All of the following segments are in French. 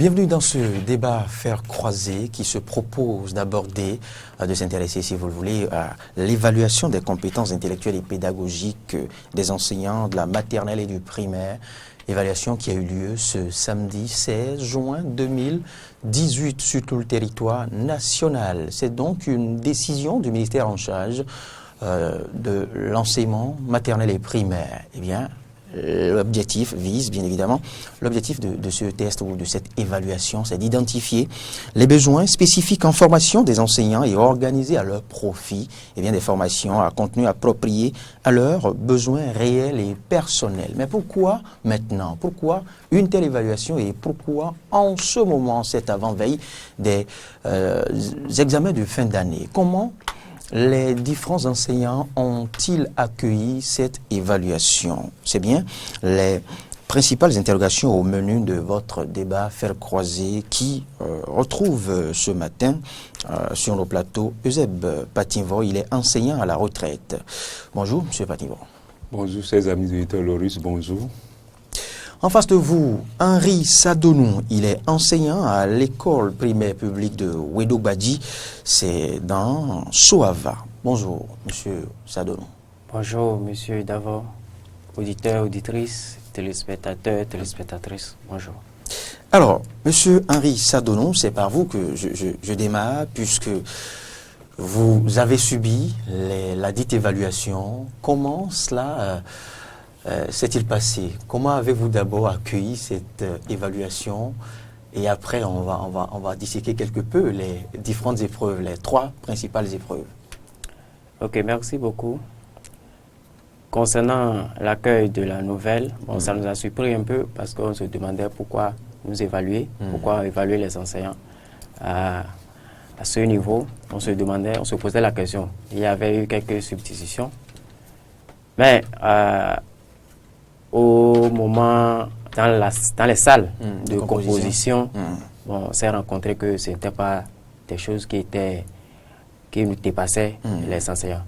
Bienvenue dans ce débat Faire croiser qui se propose d'aborder, de s'intéresser, si vous le voulez, à l'évaluation des compétences intellectuelles et pédagogiques des enseignants de la maternelle et du primaire. Évaluation qui a eu lieu ce samedi 16 juin 2018 sur tout le territoire national. C'est donc une décision du ministère en charge de l'enseignement maternel et primaire. Eh bien, l'objectif vise, bien évidemment, l'objectif de ce test ou de cette évaluation, c'est d'identifier les besoins spécifiques en formation des enseignants et organiser à leur profit des formations à contenu approprié à leurs besoins réels et personnels. Mais pourquoi maintenant? Pourquoi une telle évaluation et pourquoi en ce moment, cette avant-veille des examens de fin d'année? Comment les différents enseignants ont-ils accueilli cette évaluation? C'est bien les principales interrogations au menu de votre débat Faire croiser qui retrouve ce matin sur nos plateaux Euseb Patinvo. Il est enseignant à la retraite. Bonjour, M. Patinvo. Bonjour, chers amis auditeurs Loris, bonjour. En face de vous, Henri Sadonou, il est enseignant à l'école primaire publique de Wedobadji, c'est dans Soava. Bonjour, monsieur Sadonou. Bonjour, monsieur Davor, auditeurs, auditrices, téléspectateurs, téléspectatrices, bonjour. Alors, monsieur Henri Sadonou, c'est par vous que je démarre, puisque vous avez subi la dite évaluation. Comment cela s'est-il passé? Comment avez-vous d'abord accueilli cette évaluation? Et après, on va disséquer quelque peu les différentes épreuves, les trois principales épreuves. Ok, merci beaucoup. Concernant l'accueil de la nouvelle, ça nous a surpris un peu parce qu'on se demandait pourquoi nous évaluer, pourquoi évaluer les enseignants à ce niveau. On se posait la question. Il y avait eu quelques substitutions. Mais au moment, dans les salles de composition, on s'est rencontré que ce n'était pas des choses qui nous dépassaient les enseignants.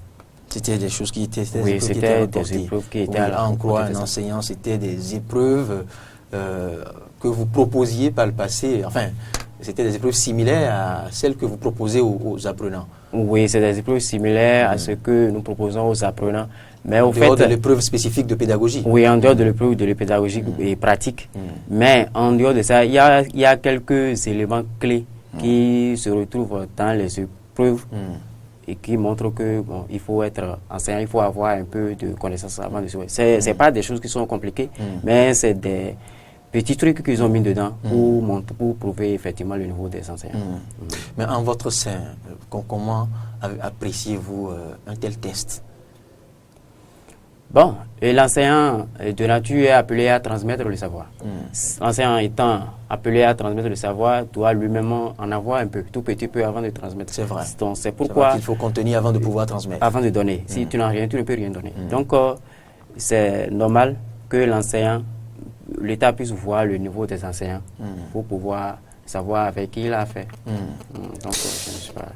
C'était des choses qui étaient oui, c'était des épreuves qui étaient à la rencontre un enseignant, c'était des épreuves que vous proposiez par le passé. Enfin, c'était des épreuves similaires à celles que vous proposez aux apprenants. Oui, c'est des épreuves similaires à ce que nous proposons aux apprenants. Mais en dehors de l'épreuve spécifique de pédagogie. Oui, en dehors de l'épreuve de pédagogie et pratique. Mais en dehors de ça, il y a quelques éléments clés qui se retrouvent dans les épreuves et qui montrent que il faut être enseignant, il faut avoir un peu de connaissances avant de se... C'est pas des choses qui sont compliquées, mais c'est des petits trucs qu'ils ont mis dedans pour prouver effectivement le niveau des enseignants. Mais en votre sein, comment appréciez-vous un tel test? Bon, et l'enseignant de nature est appelé à transmettre le savoir. L'enseignant étant appelé à transmettre le savoir doit lui-même en avoir un peu, tout petit peu avant de transmettre. C'est vrai. Donc c'est pourquoi il faut contenir avant de pouvoir transmettre. Avant de donner. Si tu n'as rien, tu ne peux rien donner. Donc c'est normal que l'enseignant, l'État puisse voir le niveau des enseignants pour pouvoir savoir avec qui il a fait. Donc je ne sais pas.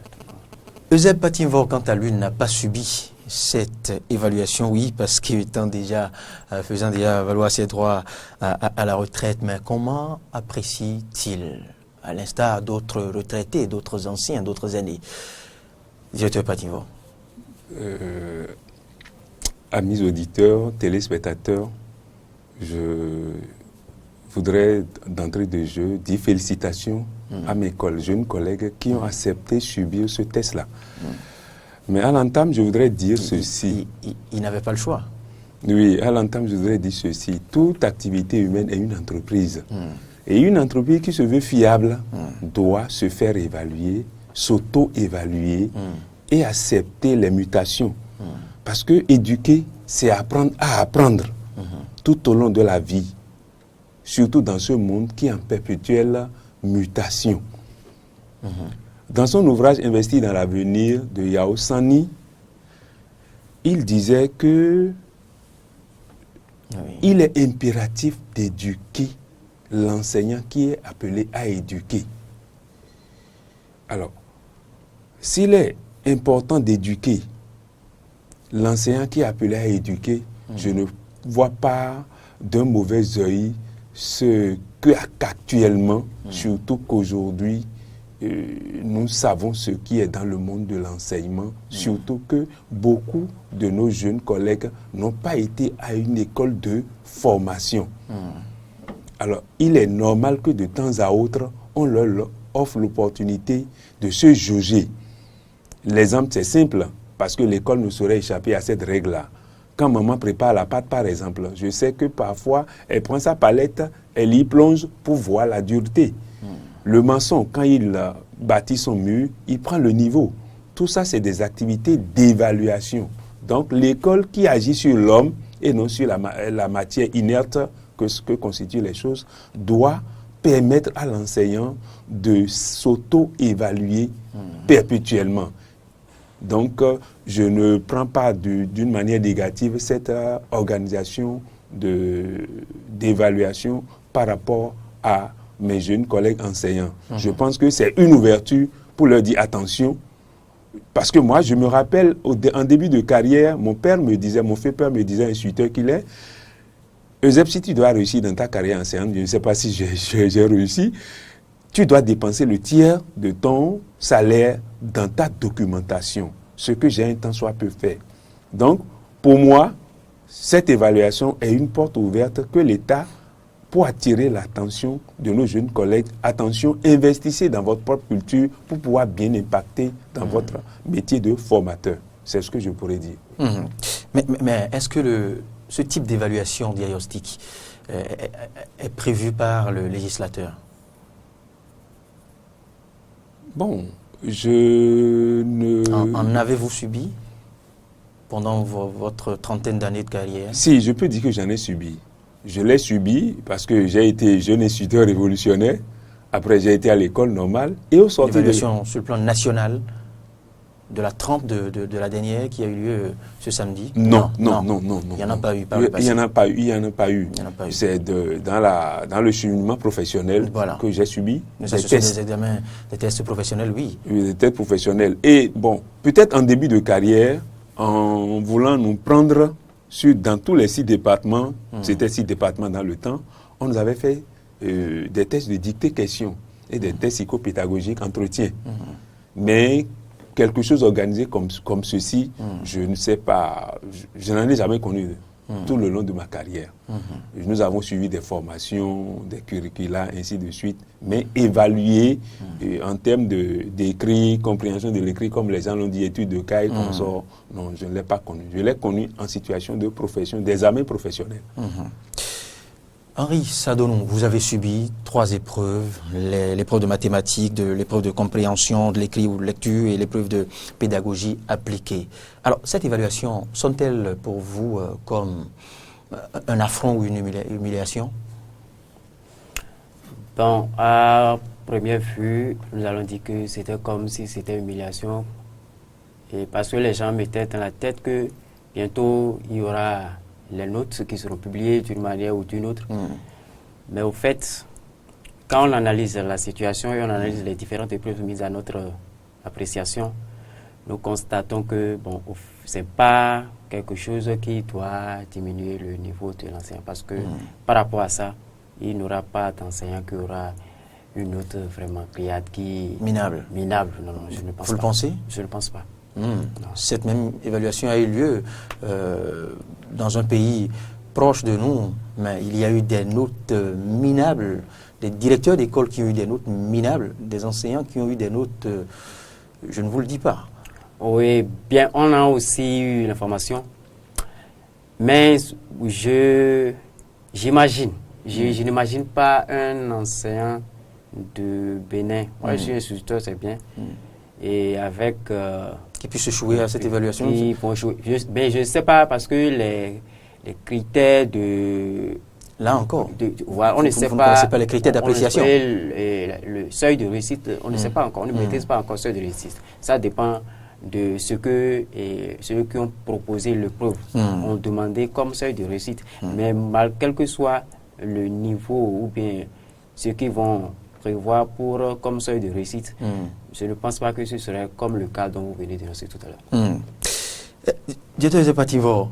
Euseb Patinvo, quant à lui, n'a pas subi cette évaluation, oui, parce qu'il faisant déjà valoir ses droits à la retraite. Mais comment apprécie-t-il, à l'instar d'autres retraités, d'autres anciens, d'autres aînés? Directeur Patinvo. Amis auditeurs, téléspectateurs, je voudrais d'entrée de jeu dire félicitations à mes jeunes collègues qui ont accepté subir ce test-là. Mais à l'entame, je voudrais dire ceci. Il n'avait pas le choix. Oui, à l'entame, je voudrais dire ceci. Toute activité humaine est une entreprise. Et une entreprise qui se veut fiable doit se faire évaluer, s'auto-évaluer et accepter les mutations. Parce que éduquer, c'est apprendre à apprendre tout au long de la vie. Surtout dans ce monde qui est en perpétuelle mutation. Dans son ouvrage Investir dans l'avenir de Yao Sani, il disait que il est impératif d'éduquer l'enseignant qui est appelé à éduquer. Alors, s'il est important d'éduquer l'enseignant qui est appelé à éduquer, je ne vois pas d'un mauvais œil ce qu'actuellement, surtout qu'aujourd'hui, nous savons ce qui est dans le monde de l'enseignement, surtout que beaucoup de nos jeunes collègues n'ont pas été à une école de formation. Alors, il est normal que de temps à autre, on leur offre l'opportunité de se jauger. L'exemple, c'est simple, parce que l'école ne saurait échapper à cette règle-là. Quand maman prépare la pâte, par exemple, je sais que parfois, elle prend sa palette, elle y plonge pour voir la dureté. Le maçon, quand il bâtit son mur, il prend le niveau. Tout ça, c'est des activités d'évaluation. Donc, l'école qui agit sur l'homme et non sur la matière inerte que constituent les choses, doit permettre à l'enseignant de s'auto-évaluer perpétuellement. Donc, je ne prends pas d'une manière négative cette organisation d'évaluation par rapport à mes jeunes collègues enseignants. Je pense que c'est une ouverture pour leur dire attention. Parce que moi, je me rappelle, en début de carrière, mon fait père me disait, instructeur qu'il est, Euseb, si tu dois réussir dans ta carrière enseignante, je ne sais pas si j'ai réussi, tu dois dépenser le tiers de ton salaire dans ta documentation, ce que j'ai un tant soit peu fait. Donc, pour moi, cette évaluation est une porte ouverte que l'État, pour attirer l'attention de nos jeunes collègues, attention, investissez dans votre propre culture pour pouvoir bien impacter dans votre métier de formateur. C'est ce que je pourrais dire. Mais est-ce que ce type d'évaluation diagnostique est prévu par le législateur? Bon, je ne... En avez-vous subi pendant votre trentaine d'années de carrière? Si, je peux dire que j'en ai subi. Je l'ai subi parce que j'ai été jeune instituteur révolutionnaire. Après, j'ai été à l'école normale. Et au sortir l'évaluation sur le plan national de la trempe de la dernière qui a eu lieu ce samedi? Non. Il n'y en a pas eu par le passé. Il n'y en a pas eu. C'est dans le cheminement professionnel que j'ai subi. Mais ça, ce sont des examens, des tests professionnels, oui. Oui, des tests professionnels. Et bon, peut-être en début de carrière, en voulant nous prendre dans tous les 6 départements, c'était 6 départements dans le temps, on nous avait fait des tests de dictée-question et des tests psychopédagogiques, entretien. Mais quelque chose organisé comme ceci, je ne sais pas, je n'en ai jamais connu tout le long de ma carrière. Nous avons suivi des formations, des curricula, ainsi de suite, mais évaluer en termes d'écrit, compréhension de l'écrit, comme les gens l'ont dit, études de cas et consorts, non, je ne l'ai pas connu. Je l'ai connu en situation de profession, d'examen professionnel. Henri Sadonou, vous avez subi 3 épreuves, l'épreuve de mathématiques, l'épreuve de compréhension, de l'écrit ou de lecture et l'épreuve de pédagogie appliquée. Alors, cette évaluation, sont-elles pour vous comme un affront ou une humiliation? Bon, à première vue, nous allons dire que c'était comme si c'était une humiliation. Et parce que les gens mettaient dans la tête que bientôt, il y aura les notes qui seront publiées d'une manière ou d'une autre. Mais au fait, quand on analyse la situation et on analyse les différentes épreuves mises à notre appréciation, nous constatons que bon, ce n'est pas quelque chose qui doit diminuer le niveau de l'enseignant. Parce que par rapport à ça, il n'y aura pas d'enseignant qui aura une note vraiment criade qui... Minable. Minable, non, je ne pense pas. Vous le pensez? Je ne pense pas. Cette même évaluation a eu lieu dans un pays proche de nous, mais il y a eu des notes minables, des directeurs d'école qui ont eu des notes minables, des enseignants qui ont eu des notes, je ne vous le dis pas. Oui, bien, on a aussi eu l'information, mais j'imagine, je n'imagine pas un enseignant de Bénin, moi je suis instituteur, c'est bien, et avec... qui puisse échouer à cette évaluation? Je ne sais pas, parce que les critères de... Là encore, voilà, on ne sait pas. Vous ne connaissez pas les critères d'appréciation. Le seuil de réussite, on ne sait pas encore, on ne maîtrise pas encore le seuil de réussite. Ça dépend de ce que ceux qui ont proposé l'épreuve ont demandé comme seuil de réussite. Mais quel que soit le niveau ou bien ce qu'ils vont prévoir comme seuil de réussite, je ne pense pas que ce serait comme le cas dont vous venez d'énoncer tout à l'heure. Dieudonné Pativo,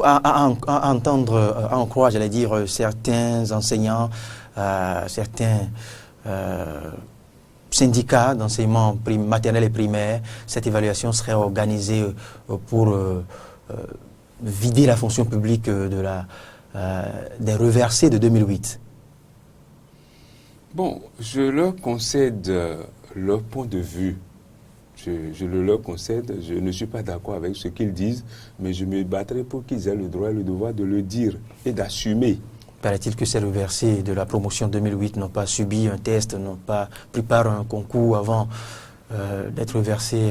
à entendre, à en croire, j'allais dire, certains enseignants, certains syndicats d'enseignement maternel et primaire, cette évaluation serait organisée pour vider la fonction publique des reversés de 2008. Bon, je leur concède leur point de vue. Je le leur concède. Je ne suis pas d'accord avec ce qu'ils disent, mais je me battrai pour qu'ils aient le droit et le devoir de le dire et d'assumer. Paraît-il que ces reversés de la promotion 2008 n'ont pas subi un test, n'ont pas pris part à un concours avant d'être versés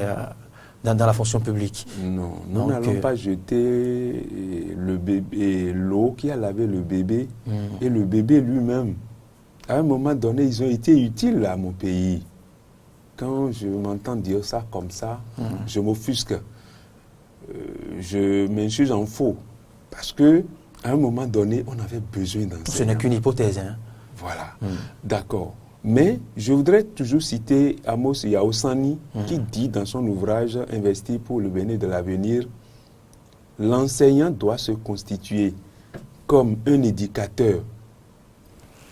dans la fonction publique. Non, nous n'allons pas jeter le bébé, l'eau qui a lavé le bébé et le bébé lui-même. À un moment donné, ils ont été utiles à mon pays. Quand je m'entends dire ça comme ça, je m'offusque. Je m'insurge en faux. Parce que à un moment donné, on avait besoin d'enseignants. Ce n'est qu'une hypothèse. Hein? Voilà, d'accord. Mais je voudrais toujours citer Amos Yaosani qui dit dans son ouvrage « Investir pour le bénéfice de l'avenir », l'enseignant doit se constituer comme un éducateur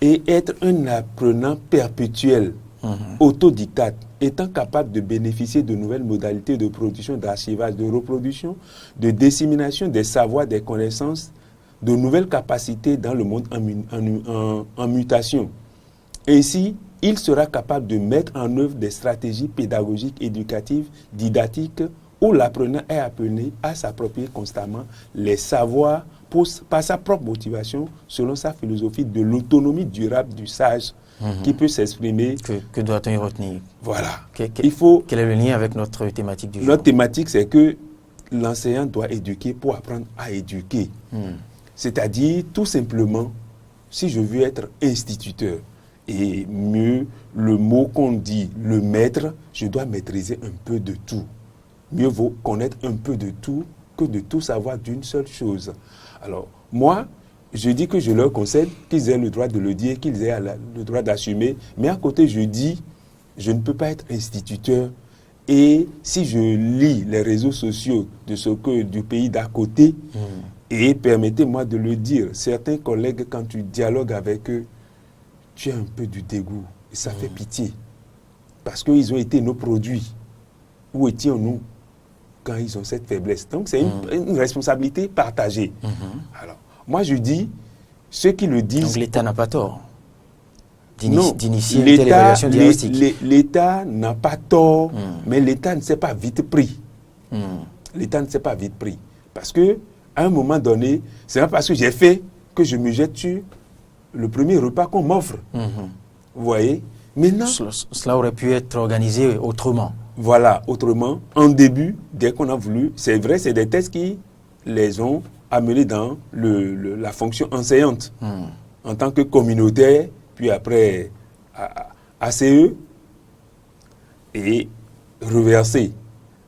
et être un apprenant perpétuel, autodidacte, étant capable de bénéficier de nouvelles modalités de production, d'archivage, de reproduction, de dissémination des savoirs, des connaissances, de nouvelles capacités dans le monde en mutation. Ainsi, il sera capable de mettre en œuvre des stratégies pédagogiques, éducatives, didactiques, où l'apprenant est appelé à s'approprier constamment les savoirs par sa propre motivation, selon sa philosophie de l'autonomie durable du sage, qui peut s'exprimer. Que doit-on y retenir? Voilà. Quel est le lien avec notre thématique du jour? Notre thématique, c'est que l'enseignant doit éduquer pour apprendre à éduquer. C'est-à-dire, tout simplement, si je veux être instituteur, et mieux, le mot qu'on dit, le maître, je dois maîtriser un peu de tout. Mieux vaut connaître un peu de tout que de tout savoir d'une seule chose. Alors, moi, je dis que je leur concède qu'ils aient le droit de le dire, qu'ils aient le droit d'assumer, mais à côté, je dis, je ne peux pas être instituteur. Et si je lis les réseaux sociaux du pays d'à côté, et permettez-moi de le dire, certains collègues, quand tu dialogues avec eux, tu as un peu du dégoût. Et ça fait pitié. Parce qu'ils ont été nos produits. Où étions-nous quand ils ont cette faiblesse? Donc c'est une responsabilité partagée. Alors, moi je dis, ceux qui le disent... Donc l'État n'a pas tort d'initier une telle évaluation diagnostique. L'État n'a pas tort, mais l'État ne s'est pas vite pris. L'État ne s'est pas vite pris. Parce que à un moment donné, c'est pas parce que j'ai fait que je me jette sur le premier repas qu'on m'offre. Vous voyez? Maintenant, cela aurait pu être organisé autrement. Voilà, autrement. En début, dès qu'on a voulu, c'est vrai, c'est des tests qui les ont amenés dans la fonction enseignante. En tant que communautaire, puis après ACE et reversé.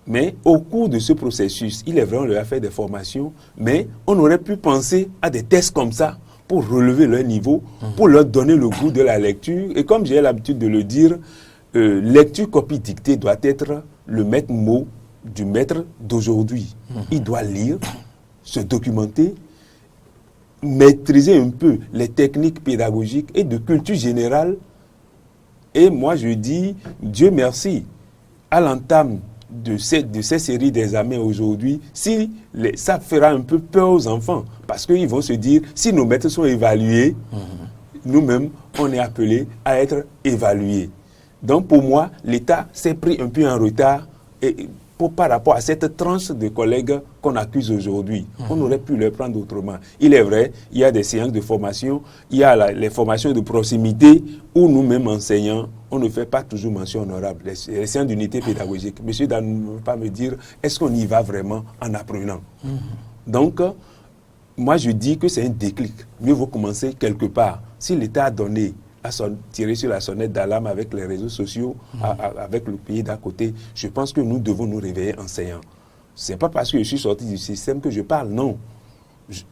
Mais au cours de ce processus, il est vrai, on leur a fait des formations, mais on aurait pu penser à des tests comme ça pour relever leur niveau, pour leur donner le goût de la lecture. Et comme j'ai l'habitude de le dire, lecture, copie, dictée doit être le maître mot du maître d'aujourd'hui. Il doit lire, se documenter, maîtriser un peu les techniques pédagogiques et de culture générale. Et moi, je dis, Dieu merci, à l'entame de ces séries d'examens aujourd'hui, ça fera un peu peur aux enfants, parce qu'ils vont se dire, si nos maîtres sont évalués, nous-mêmes, on est appelés à être évalués. Donc pour moi, l'État s'est pris un peu en retard par rapport à cette tranche de collègues qu'on accuse aujourd'hui. On aurait pu les prendre autrement. Il est vrai, il y a des séances de formation, il y a les formations de proximité où nous-mêmes enseignants, on ne fait pas toujours mention honorable. Les séances d'unité pédagogique. Monsieur Dan ne veut pas me dire, est-ce qu'on y va vraiment en apprenant? Donc, moi je dis que c'est un déclic. Mieux vaut commencer quelque part. Si l'État a donné, à tirer sur la sonnette d'alarme avec les réseaux sociaux, avec le pays d'à côté, je pense que nous devons nous réveiller enseignants. Ce n'est pas parce que je suis sorti du système que je parle, non.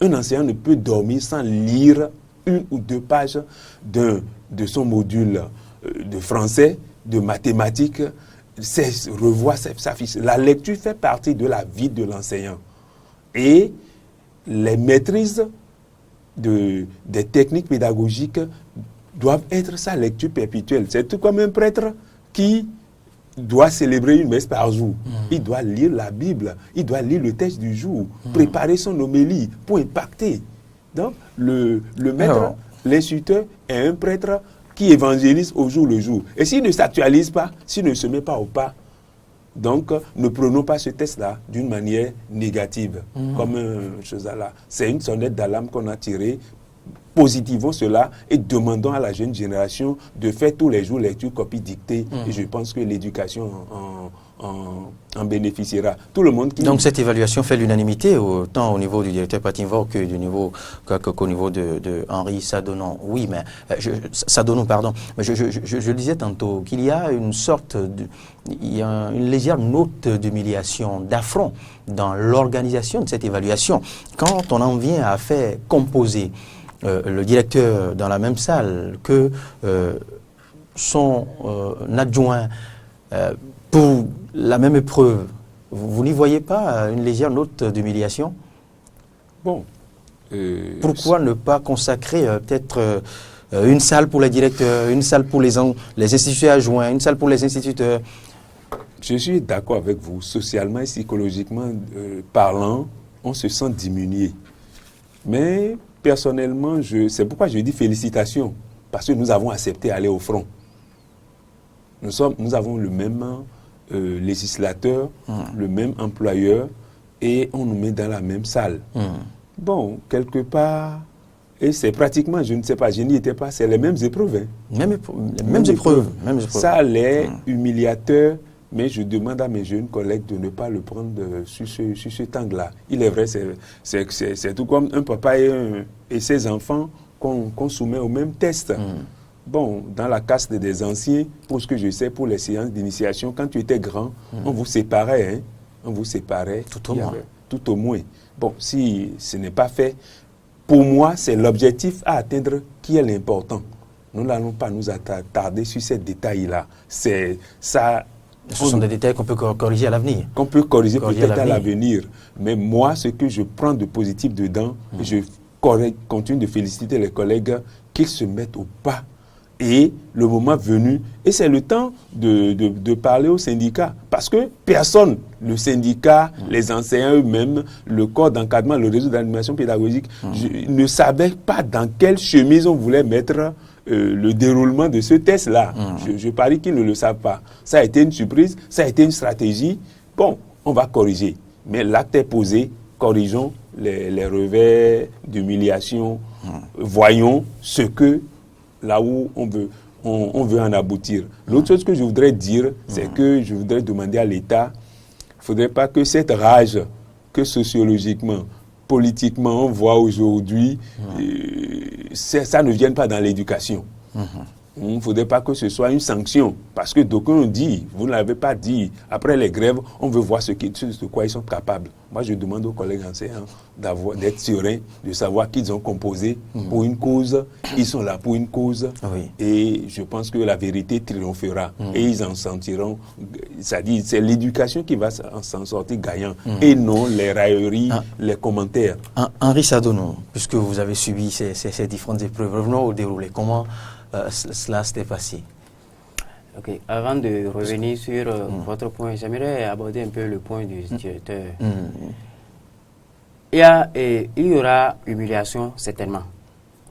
Un enseignant ne peut dormir sans lire 1 ou 2 pages de son module de français, de mathématiques, revoir sa fiche. La lecture fait partie de la vie de l'enseignant. Et les maîtrises des techniques pédagogiques doivent être sa lecture perpétuelle. C'est tout comme un prêtre qui doit célébrer une messe par jour. Il doit lire la Bible, il doit lire le texte du jour, préparer son homélie pour impacter. Donc, le maître, l'instituteur est un prêtre qui évangélise au jour le jour. Et s'il ne s'actualise pas, s'il ne se met pas au pas, donc ne prenons pas ce test-là d'une manière négative, comme chose là. C'est une sonnette d'alarme qu'on a tirée. Positivons cela et demandons à la jeune génération de faire tous les jours lecture, copie, dictée. Et je pense que l'éducation en bénéficiera. Tout le monde qui... Donc cette évaluation fait l'unanimité, autant au niveau du directeur Patinvor qu'au niveau de Henri Sadonon. Oui, mais Sadonon, pardon. Mais je le disais tantôt qu'il y a une sorte il y a une légère note d'humiliation, d'affront dans l'organisation de cette évaluation. Quand on en vient à faire composer le directeur dans la même salle que son adjoint pour la même épreuve, vous n'y voyez pas une légère note d'humiliation? Bon. Pourquoi ne pas consacrer peut-être une salle pour les directeurs, une salle pour les instituteurs adjoints, une salle pour les instituteurs? Je suis d'accord avec vous. Socialement et psychologiquement parlant, on se sent diminué. Mais personnellement, c'est pourquoi je dis félicitations, parce que nous avons accepté d'aller au front. Nous avons le même législateur, le même employeur, et on nous met dans la même salle. Bon, quelque part, et c'est pratiquement, je ne sais pas, je n'y étais pas, c'est les mêmes épreuves. Mêmes épreuves. Ça a l'air humiliateur, mais je demande à mes jeunes collègues de ne pas le prendre sur cet angle-là. Il est vrai, c'est tout comme un papa et ses enfants qu'on soumet au même test. Bon, dans la caste des anciens, pour ce que je sais, pour les séances d'initiation, quand tu étais grand, on vous séparait. Hein? On vous séparait. Tout au moins. Tout au moins. Bon, si ce n'est pas fait, pour moi, c'est l'objectif à atteindre qui est l'important. Nous n'allons pas nous attarder sur ces détails-là. C'est ça. Ce sont des détails qu'on peut corriger à l'avenir. Qu'on peut corriger peut-être à l'avenir. Mais moi, ce que je prends de positif dedans, je continue de féliciter les collègues qu'ils se mettent au pas. Et le moment venu, et c'est le temps de parler aux syndicats. Parce que personne, le syndicat, les enseignants eux-mêmes, le corps d'encadrement, le réseau d'animation pédagogique, ne savait pas dans quelle chemise on voulait mettre le déroulement de ce test-là. Je parie qu'ils ne le savent pas. Ça a été une surprise, ça a été une stratégie. Bon, on va corriger. Mais l'acte est posé, corrigeons les revers d'humiliation. Voyons ce que, là où on veut en aboutir. L'autre chose que je voudrais dire, c'est que je voudrais demander à l'État, il ne faudrait pas que cette rage que sociologiquement, politiquement, on voit aujourd'hui, ça ne vienne pas dans l'éducation. Il ne faudrait pas que ce soit une sanction. Parce que d'aucuns ont dit, vous ne l'avez pas dit, après les grèves, on veut voir de quoi ils sont capables. Moi, je demande aux collègues enseignants d'être sereins, de savoir qu'ils ont composé pour une cause, ils sont là pour une cause. Oui. Et je pense que la vérité triomphera. Et ils en sentiront, c'est-à-dire c'est l'éducation qui va s'en sortir gagnant, et non les railleries, les commentaires. Henri Sadonon, puisque vous avez subi ces différentes épreuves, revenons au déroulé. Comment cela s'était passé? Ok. Avant de revenir sur votre point, j'aimerais aborder un peu le point du directeur. Il y aura humiliation certainement.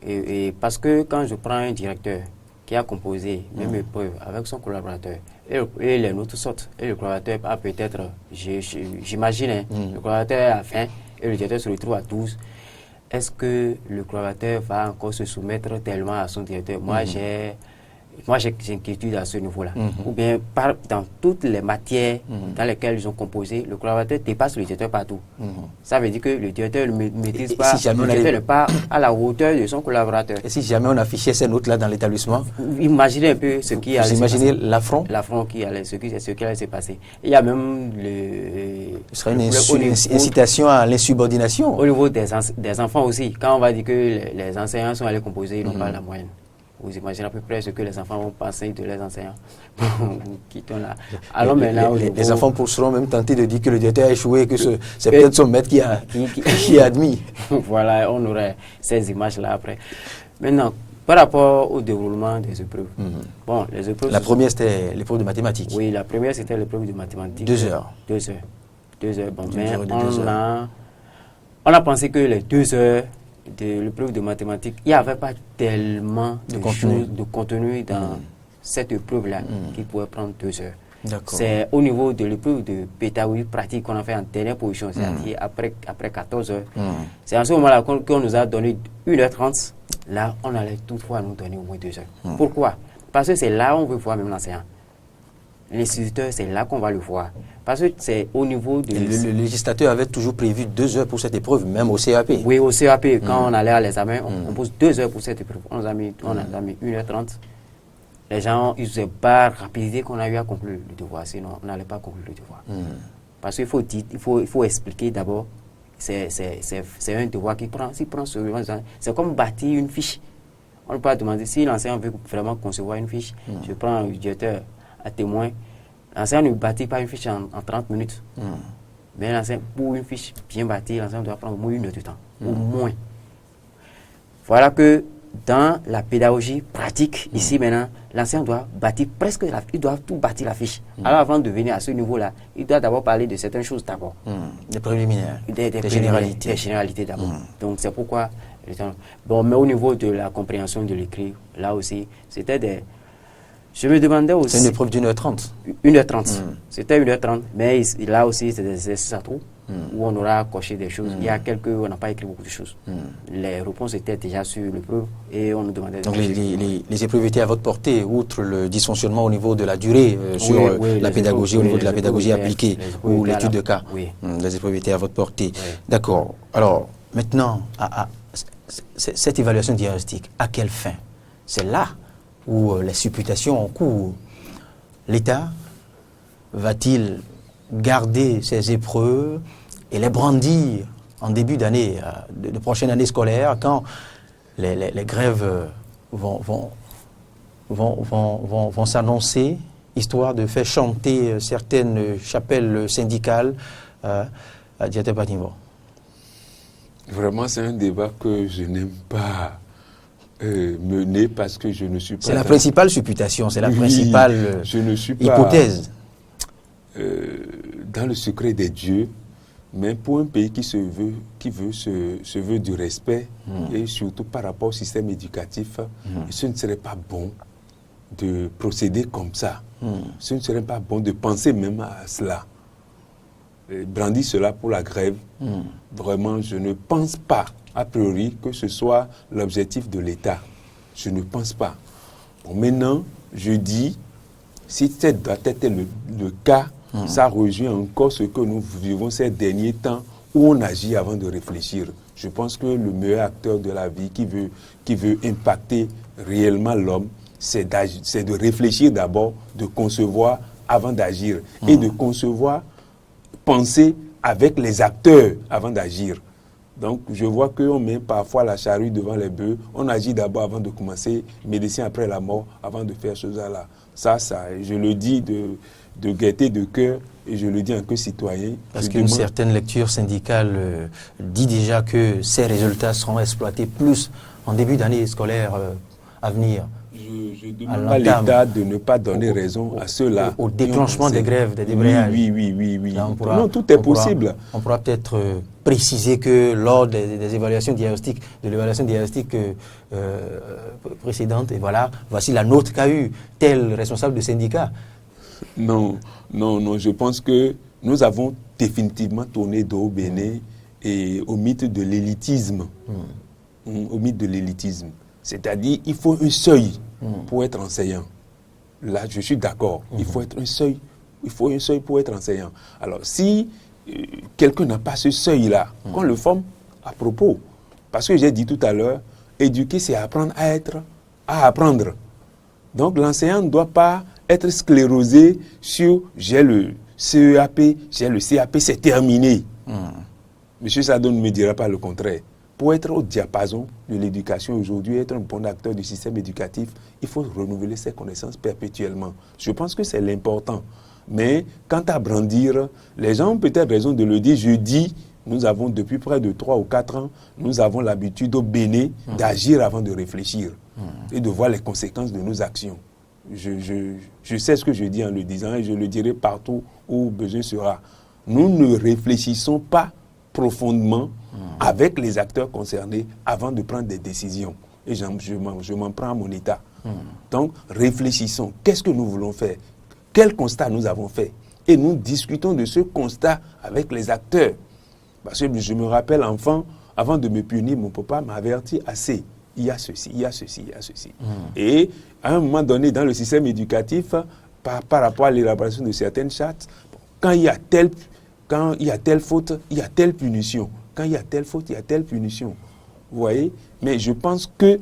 Et parce que quand je prends un directeur qui a composé même épreuve avec son collaborateur, et les notes sortent, et le collaborateur a peut-être, j'imagine, le collaborateur a faim, et le directeur se retrouve à 12. Est-ce que le collaborateur va encore se soumettre tellement à son directeur? Moi, j'ai inquiétude à ce niveau-là. Ou bien, dans toutes les matières dans lesquelles ils ont composé, le collaborateur dépasse le directeur partout. Ça veut dire que le directeur ne maîtrise pas, si le directeur n'est pas à la hauteur de son collaborateur. Et si jamais on affichait ces notes-là dans l'établissement? Imaginez un peu ce qui allait se passer. Vous imaginez l'affront? L'affront qui allait se passer. Il y a même ce serait une incitation à l'insubordination. Au niveau des enfants aussi, quand on va dire que les enseignants sont allés composer, ils n'ont pas la moyenne. Vous imaginez à peu près ce que les enfants vont penser de leurs enseignants. Quittons là. Alors maintenant, les enfants seront même tentés de dire que le directeur a échoué, que c'est peut-être son maître qui a admis. Voilà, on aurait ces images-là après. Maintenant, par rapport au déroulement des épreuves. Bon, les épreuves. La première, c'était l'épreuve de mathématiques. Oui, la première, c'était l'épreuve de mathématiques. 2 heures. 2 heures. 2 heures. Bon, mais on a pensé que les 2 heures de l'épreuve de mathématiques, il n'y avait pas tellement de contenu dans cette épreuve-là qui pouvait prendre 2 heures. C'est au niveau de l'épreuve de pédagogie pratique qu'on a fait en dernière position, c'est-à-dire après 14 heures. C'est en ce moment-là qu'on nous a donné 1h30. Là, on allait toutefois nous donner au moins 2 heures. Pourquoi? Parce que c'est là où on veut voir même l'enseignant. L'instituteur, c'est là qu'on va le voir. Parce que c'est au niveau de... Le législateur avait toujours prévu 2 heures pour cette épreuve, même au CAP. Oui, au CAP, quand on allait à l'examen, on pose 2 heures pour cette épreuve. On a mis 1h30. Les gens, ils ne faisaient pas rapidité qu'on a eu à conclure le devoir, sinon on n'allait pas conclure le devoir. Parce qu'il faut expliquer d'abord, c'est un devoir qui prend seulement, c'est comme bâtir une fiche. On ne peut pas demander, si l'enseignant veut vraiment concevoir une fiche, je prends un directeur à témoin. L'enseignant ne bâtit pas une fiche en 30 minutes. Mais l'enseignant, pour une fiche bien bâtie, l'enseignant doit prendre au moins 1 heure de temps. Au moins. Voilà que dans la pédagogie pratique, ici maintenant, l'enseignant doit bâtir il doit tout bâtir la fiche. Alors avant de venir à ce niveau-là, il doit d'abord parler de certaines choses d'abord. Des préliminaires. Des généralités. Des généralités d'abord. Donc c'est pourquoi... Bon, mais au niveau de la compréhension de l'écrit, là aussi, c'était des... Je me demandais aussi... C'est une épreuve d'1h30. 1h30. C'était 1h30, mais là aussi, c'est des exercices à trous où on aura coché des choses. Il y a on n'a pas écrit beaucoup de choses. Les réponses étaient déjà sur l'épreuve et on nous demandait... Donc les épreuves étaient à votre portée, outre le dysfonctionnement au niveau de la durée sur la pédagogie, au niveau de la pédagogie appliquée ou l'étude de cas. Les épreuves étaient à votre portée. D'accord. Alors, maintenant, cette évaluation diagnostique, à quelle fin? C'est là où les supputations en cours. L'État va-t-il garder ces épreuves et les brandir en début d'année, de prochaine année scolaire, quand les grèves vont s'annoncer, histoire de faire chanter certaines chapelles syndicales à Diaté-Patimo? Vraiment, c'est un débat que je n'aime pas mener parce que je ne suis pas... C'est la principale supputation, c'est la principale je ne suis pas hypothèse. Dans le secret des dieux, mais pour un pays qui se veut du respect et surtout par rapport au système éducatif, ce ne serait pas bon de procéder comme ça. Ce ne serait pas bon de penser même à cela. Brandir cela pour la grève, vraiment, je ne pense pas, a priori, que ce soit l'objectif de l'État. Je ne pense pas. Bon, maintenant, je dis, si tel doit être le cas, ça rejoint encore ce que nous vivons ces derniers temps où on agit avant de réfléchir. Je pense que le meilleur acteur de la vie qui veut impacter réellement l'homme, c'est de réfléchir d'abord, de concevoir avant d'agir et de concevoir, penser avec les acteurs avant d'agir. Donc, je vois qu'on met parfois la charrue devant les bœufs. On agit d'abord avant de commencer, médecin après la mort, avant de faire ce là. Ça, je le dis de gaieté de cœur et je le dis en que citoyen. Parce qu'une certaine lecture syndicale dit déjà que ces résultats seront exploités plus en début d'année scolaire à venir. Je demande à l'État de ne pas donner raison à ceux-là. Au déclenchement des grèves, des débrayages. Oui. Non, tout est possible. On pourra peut-être préciser que lors des évaluations diagnostiques, de l'évaluation diagnostique précédente, et voilà, voici la note qu'a eu tel responsable de syndicat. Non, je pense que nous avons définitivement tourné dos au Bénin et au mythe de l'élitisme. Au mythe de l'élitisme. C'est-à-dire, il faut un seuil pour être enseignant. Là, je suis d'accord. Il faut un seuil pour être enseignant. Alors, si quelqu'un n'a pas ce seuil-là, qu'on le forme à propos. Parce que j'ai dit tout à l'heure, éduquer, c'est apprendre à apprendre. Donc, l'enseignant ne doit pas être sclérosé sur j'ai le CEAP, c'est terminé. Monsieur Sadon ne me dira pas le contraire. pour être au diapason de l'éducation aujourd'hui, être un bon acteur du système éducatif, il faut renouveler ses connaissances perpétuellement. Je pense que c'est l'important. Mais quant à brandir, les gens ont peut-être raison de le dire. Je dis, nous avons depuis près de 3 ou 4 ans, nous avons l'habitude au Bénin d'agir avant de réfléchir et de voir les conséquences de nos actions. Je sais ce que je dis en le disant et je le dirai partout où besoin sera. Nous ne réfléchissons pas profondément avec les acteurs concernés avant de prendre des décisions. Et je m'en prends à mon état. Donc, réfléchissons. Qu'est-ce que nous voulons faire? Quel constat nous avons fait? Et nous discutons de ce constat avec les acteurs. Parce que je me rappelle, enfant, avant de me punir, mon papa m'a averti assez. Il y a ceci, il y a ceci, il y a ceci. Et à un moment donné, dans le système éducatif, par rapport à l'élaboration de certaines chartes, quand il y a telle faute, il y a telle punition. Quand il y a telle faute, il y a telle punition. Vous voyez? Mais je pense que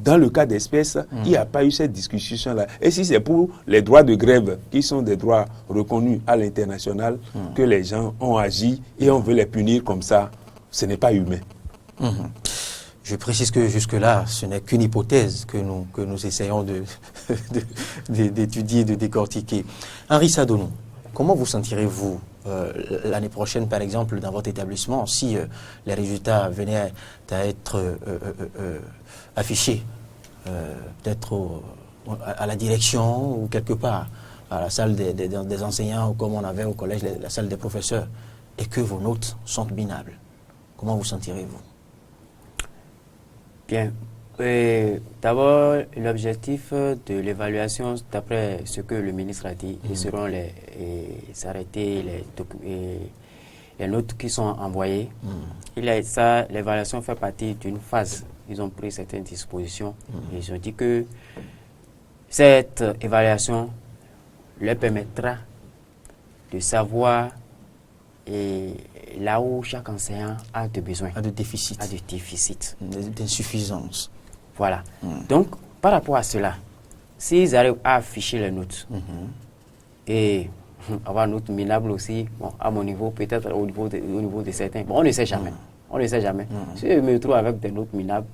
dans le cas d'espèce, il n'y a pas eu cette discussion-là. Et si c'est pour les droits de grève, qui sont des droits reconnus à l'international, que les gens ont agi et on veut les punir comme ça, ce n'est pas humain. Je précise que jusque-là, ce n'est qu'une hypothèse que nous essayons d'étudier, de décortiquer. Henri Sadonou, comment vous sentirez-vous l'année prochaine, par exemple, dans votre établissement, si les résultats venaient à être affichés, peut-être à la direction ou quelque part, à la salle des enseignants, ou comme on avait au collège, la salle des professeurs, et que vos notes sont minables? Comment vous sentirez-vous? Bien. D'abord, l'objectif de l'évaluation, d'après ce que le ministre a dit, ils seront les arrêtés, les notes qui sont envoyées. L'évaluation fait partie d'une phase. Ils ont pris certaines dispositions. Et ils ont dit que cette évaluation leur permettra de savoir là où chaque enseignant a de besoins. A de déficit. A de déficit. D'insuffisance. Voilà. Donc, par rapport à cela, s'ils arrivent à afficher les notes et avoir une note minable aussi, bon, à mon niveau, peut-être au niveau de certains, bon, on ne sait jamais. On ne sait jamais. Si je me trouve avec des notes minables,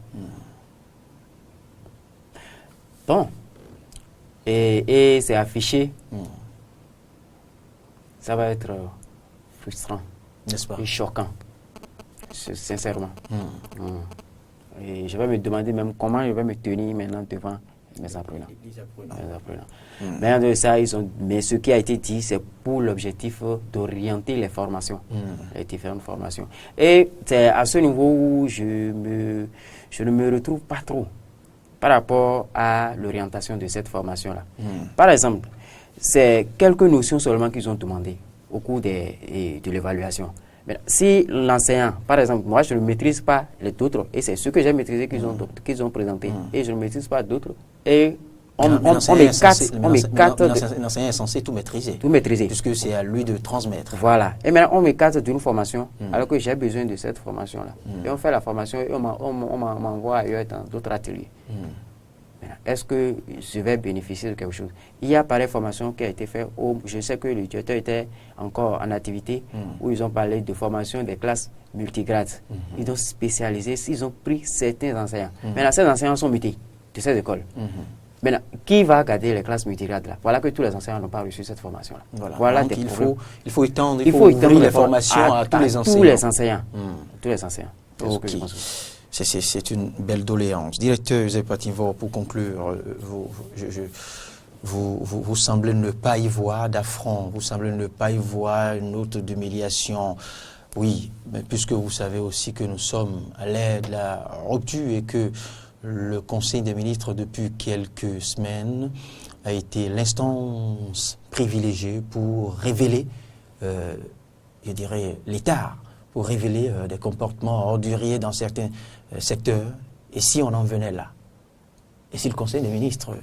bon, et c'est affiché, ça va être frustrant, n'est-ce pas? Et choquant, sincèrement. Et je vais me demander même comment je vais me tenir maintenant devant mes apprenants. Mais ça, mais ce qui a été dit, c'est pour l'objectif d'orienter les formations, les différentes formations. Et c'est à ce niveau où je ne me retrouve pas trop par rapport à l'orientation de cette formation-là. Par exemple, c'est quelques notions seulement qu'ils ont demandées au cours de l'évaluation. Mais si l'enseignant, par exemple, moi je ne maîtrise pas les autres, et c'est ce que j'ai maîtrisé qu'ils ont présenté, et je ne maîtrise pas d'autres, et on m'écarte. L'enseignant est censé tout maîtriser. Tout maîtriser. Puisque c'est à lui de transmettre. Voilà. Et maintenant, on m'écarte d'une formation, alors que j'ai besoin de cette formation-là. Et on fait la formation et on m'envoie ailleurs dans d'autres ateliers. Est-ce que je vais bénéficier de quelque chose? Il y a pareille formation qui a été faite, je sais que le directeur était encore en activité, où ils ont parlé de formation des classes multigrades. Ils ont spécialisé, ils ont pris certains enseignants. Maintenant, ces enseignants sont mutés de ces écoles. Maintenant, qui va garder les classes multigrades là? Voilà que tous les enseignants n'ont pas reçu cette formation-là. Voilà donc il faut étendre les formations à tous les enseignants. Tous les enseignants. Tous les enseignants. Ok. C'est une belle doléance. Directeur Joseph Patimvor, pour conclure, vous semblez ne pas y voir d'affront, vous semblez ne pas y voir une note d'humiliation. Oui, mais puisque vous savez aussi que nous sommes à l'ère de la rupture et que le Conseil des ministres, depuis quelques semaines, a été l'instance privilégiée pour révéler, je dirais, l'état, pour révéler des comportements orduriers dans certains secteurs. Et si on en venait là? Et si le Conseil des ministres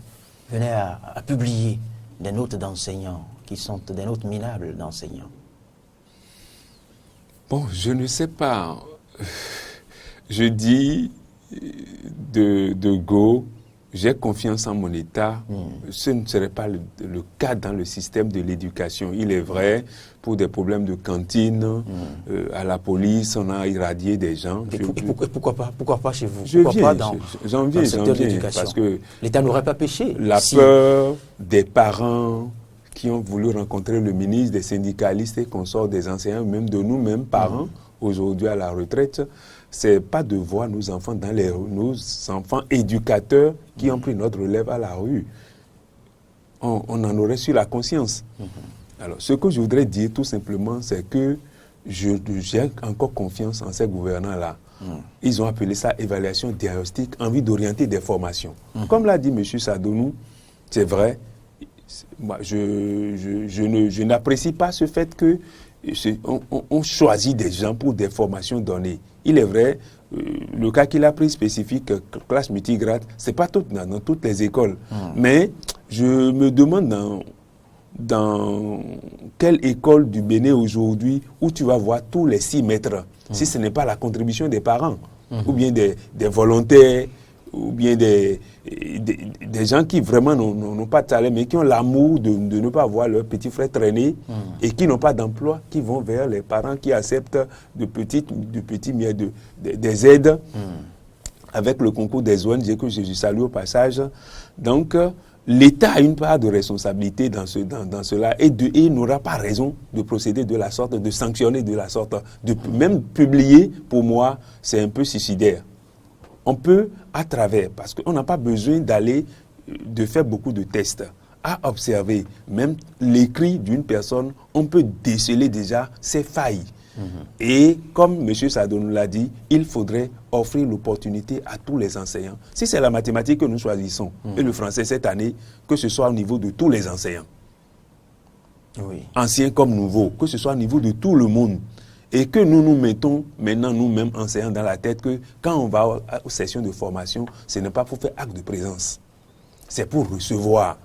venait à publier des notes d'enseignants qui sont des notes minables d'enseignants? Bon, je ne sais pas. Je dis de go, j'ai confiance en mon État. Ce ne serait pas le cas dans le système de l'éducation. Il est vrai, pour des problèmes de cantine, à la police, on a irradié des gens. Et pourquoi pas chez vous? J'en viens, dans le secteur de l'éducation? Parce que l'État n'aurait pas péché. La peur des parents qui ont voulu rencontrer le ministre, des syndicalistes et consorts, des enseignants, même de nous-mêmes, parents, aujourd'hui à la retraite, c'est pas de voir nos enfants nos enfants éducateurs qui ont pris notre relève à la rue. On en aurait sur la conscience. Alors, ce que je voudrais dire tout simplement, c'est que j'ai encore confiance en ces gouvernants-là. Ils ont appelé ça évaluation diagnostique, envie d'orienter des formations. Comme l'a dit M. Sadonou, c'est vrai, moi, je n'apprécie pas ce fait que on choisit des gens pour des formations données. Il est vrai, le cas qu'il a pris spécifique, classe multigrade, ce n'est pas dans toutes les écoles. Mais je me demande dans quelle école du Bénin aujourd'hui où tu vas voir tous les 6 mètres, si ce n'est pas la contribution des parents, ou bien des volontaires, ou bien des gens qui vraiment n'ont pas de salaire, mais qui ont l'amour de ne pas voir leurs petits frères traîner et qui n'ont pas d'emploi, qui vont vers les parents qui acceptent des aides avec le concours des ONG que je salue au passage. Donc, l'État a une part de responsabilité dans cela et il n'aura pas raison de procéder de la sorte, de sanctionner de la sorte, même publier, pour moi, c'est un peu suicidaire. On peut, à travers, parce qu'on n'a pas besoin de faire beaucoup de tests, à observer même l'écrit d'une personne, on peut déceler déjà ses failles. Et comme M. Sadonou l'a dit, il faudrait offrir l'opportunité à tous les enseignants. Si c'est la mathématique que nous choisissons, et le français cette année, que ce soit au niveau de tous les enseignants, anciens comme nouveaux, que ce soit au niveau de tout le monde, et que nous nous mettons maintenant nous-mêmes enseignants dans la tête que quand on va aux sessions de formation, ce n'est pas pour faire acte de présence, c'est pour recevoir.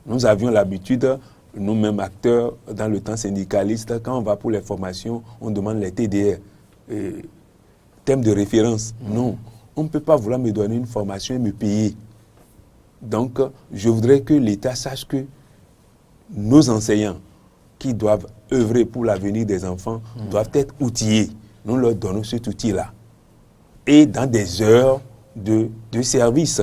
Nous avions l'habitude, nous-mêmes acteurs, dans le temps syndicaliste, quand on va pour les formations, on demande les TDR, thème de référence. Non, on ne peut pas vouloir me donner une formation et me payer. Donc, je voudrais que l'État sache que nos enseignants qui doivent œuvrer pour l'avenir des enfants doivent être outillés. Nous leur donnons cet outil-là. Et dans des heures de service.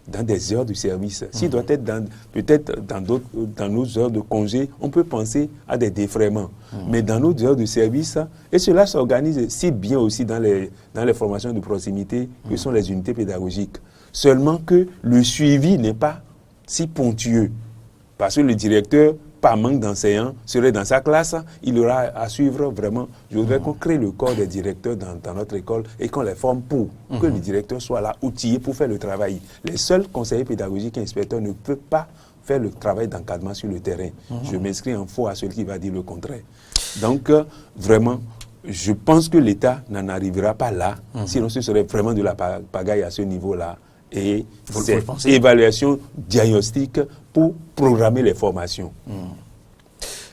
Dans des heures de service. S'il doit être peut-être dans nos heures de congé, on peut penser à des défraiements. Mais dans nos heures de service, et cela s'organise si bien aussi dans les formations de proximité que sont les unités pédagogiques. Seulement que le suivi n'est pas si ponctueux. Parce que le directeur, par manque d'enseignants, serait dans sa classe, il aura à suivre vraiment. Je voudrais qu'on crée le corps des directeurs dans notre école et qu'on les forme pour que le directeur soit là, outillé pour faire le travail. Les seuls conseillers pédagogiques et inspecteurs ne peuvent pas faire le travail d'encadrement sur le terrain. Je m'inscris en faux à celui qui va dire le contraire. Donc, vraiment, je pense que l'État n'en arrivera pas là, sinon ce serait vraiment de la pagaille à ce niveau-là. Et c'est évaluation diagnostique pour programmer les formations.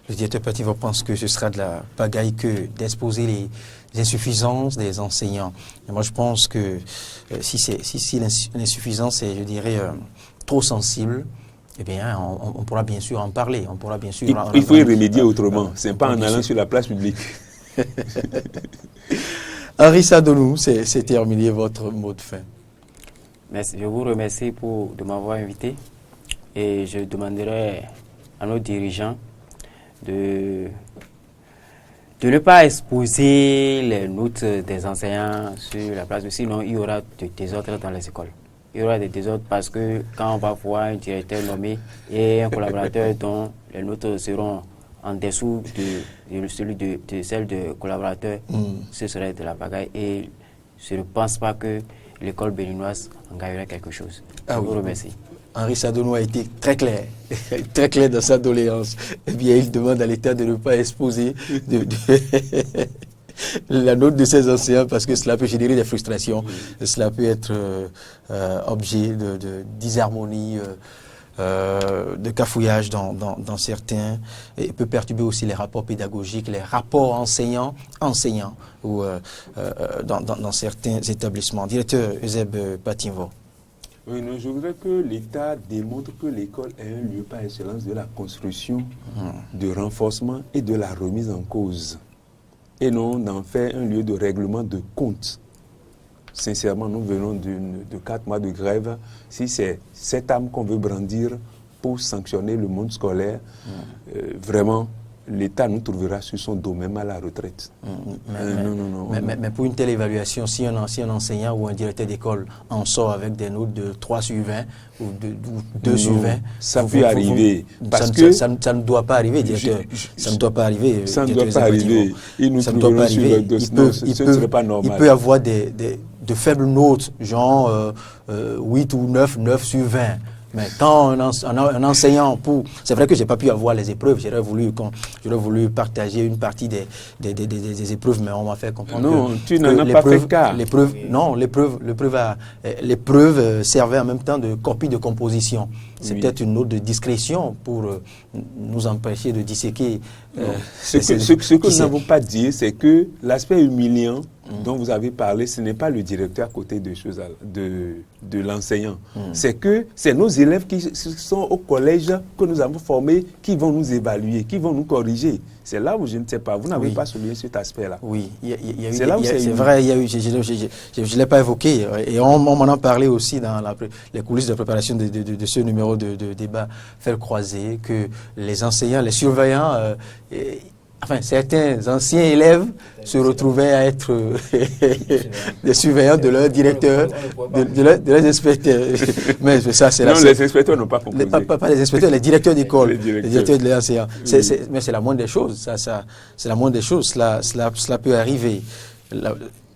Le directeur Pativo pense que ce sera de la pagaille que d'exposer les insuffisances des enseignants. Et moi, je pense que si l'insuffisance est, je dirais, trop sensible, eh bien, on pourra bien sûr en parler. On pourra bien sûr il faut y remédier autrement. Ce n'est pas en allant sur la place publique. Henri Sadonou, c'est terminé votre mot de fin. Merci. Je vous remercie de m'avoir invité et je demanderai à nos dirigeants de ne pas exposer les notes des enseignants sur la place, sinon il y aura des désordres dans les écoles. Il y aura des désordres parce que quand on va voir un directeur nommé et un collaborateur dont les notes seront en dessous de celles de collaborateurs, ce serait de la pagaille et je ne pense pas que l'école béninoise en gagnerait quelque chose. Je vous remercie. Henri Sadonou a été très clair dans sa doléance. Eh bien, il demande à l'État de ne pas exposer la note de ses enseignants parce que cela peut générer des frustrations. Cela peut être objet de disharmonie, de cafouillage dans certains, et peut perturber aussi les rapports pédagogiques, les rapports enseignants ou dans certains établissements. Directeur Euseb Patinvo. Oui, non, je voudrais que l'État démontre que l'école est un lieu par excellence de la construction, de renforcement et de la remise en cause. Et non d'en faire un lieu de règlement de comptes. Sincèrement, nous venons de 4 mois de grève. Si c'est cette arme qu'on veut brandir pour sanctionner le monde scolaire, vraiment, l'État nous trouvera sur son dos, même à la retraite. Mais pour une telle évaluation, si un ancien enseignant ou un directeur d'école en sort avec des notes de 3 sur 20 ou 2 sur 20, ça peut arriver. Parce que ça ne doit pas arriver, directeur. Ça ne doit pas arriver. Ça ne doit pas arriver. Ça ne doit pas arriver. Ce ne serait pas normal. Il peut y avoir de faibles notes, genre 8 ou 9 sur 20. Mais quand un enseignant, c'est vrai que je n'ai pas pu avoir les épreuves, j'aurais voulu partager une partie des épreuves, mais on m'a fait comprendre tu n'en as pas fait cas. L'épreuve servait en même temps de copie de composition. C'est peut-être une note de discrétion pour nous empêcher de disséquer. Ce que nous n'avons pas dit, c'est que l'aspect humiliant dont vous avez parlé, ce n'est pas le directeur à côté de l'enseignant. C'est que c'est nos élèves qui sont au collège que nous avons formés qui vont nous évaluer, qui vont nous corriger. C'est là où je ne sais pas. Vous n'avez pas souligné cet aspect-là. Oui, c'est vrai, je ne l'ai pas évoqué. Et on m'en a parlé aussi dans les coulisses de préparation de ce numéro de débat Faire croiser, que les enseignants, les surveillants, certains anciens élèves se retrouvaient à être des surveillants de leur directeur, de leurs inspecteurs. Mais ça, c'est non, les inspecteurs n'ont pas composé. Pas les inspecteurs, les directeurs d'école, les directeurs de l'enseignant. Mais c'est la moindre des choses. C'est la moindre des choses. Cela peut arriver.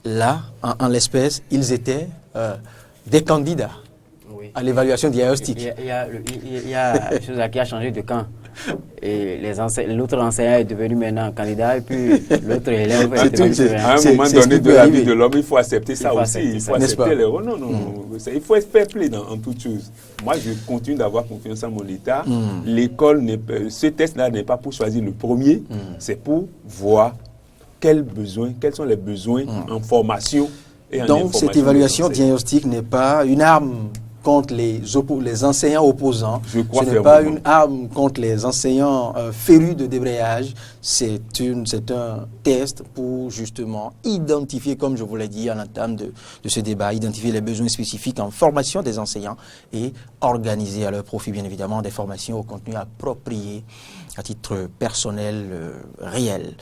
Là, en l'espèce, ils étaient des candidats à l'évaluation diagnostique. Il y a une chose qui a changé de camp. Et l'autre enseignant est devenu maintenant candidat et puis l'autre élève est devenu à un moment donné de la vie de l'homme, il faut accepter ça aussi. Il faut accepter les rôles. Non. Il faut être fair play en toutes choses. Moi, je continue d'avoir confiance en mon État. L'école, ce test-là n'est pas pour choisir le premier, c'est pour voir quels sont les besoins en formation et en Donc, cette évaluation diagnostique n'est pas une arme contre les enseignants opposants. Ce n'est pas une arme contre les enseignants férus de débrayage. C'est un test pour justement identifier, comme je vous l'ai dit à l'entame de ce débat, identifier les besoins spécifiques en formation des enseignants et organiser à leur profit, bien évidemment, des formations au contenu approprié à titre personnel réel.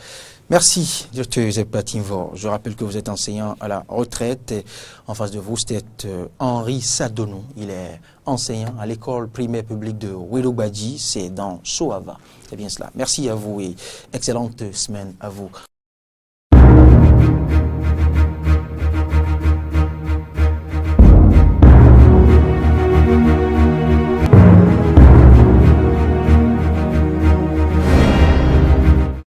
Merci, Dr. Zeppa Tinvor. Je rappelle que vous êtes enseignant à la retraite. Et en face de vous, c'est Henri Sadonou. Il est enseignant à l'école primaire publique de Welobadji. C'est dans Soava. C'est bien cela. Merci à vous et excellente semaine à vous.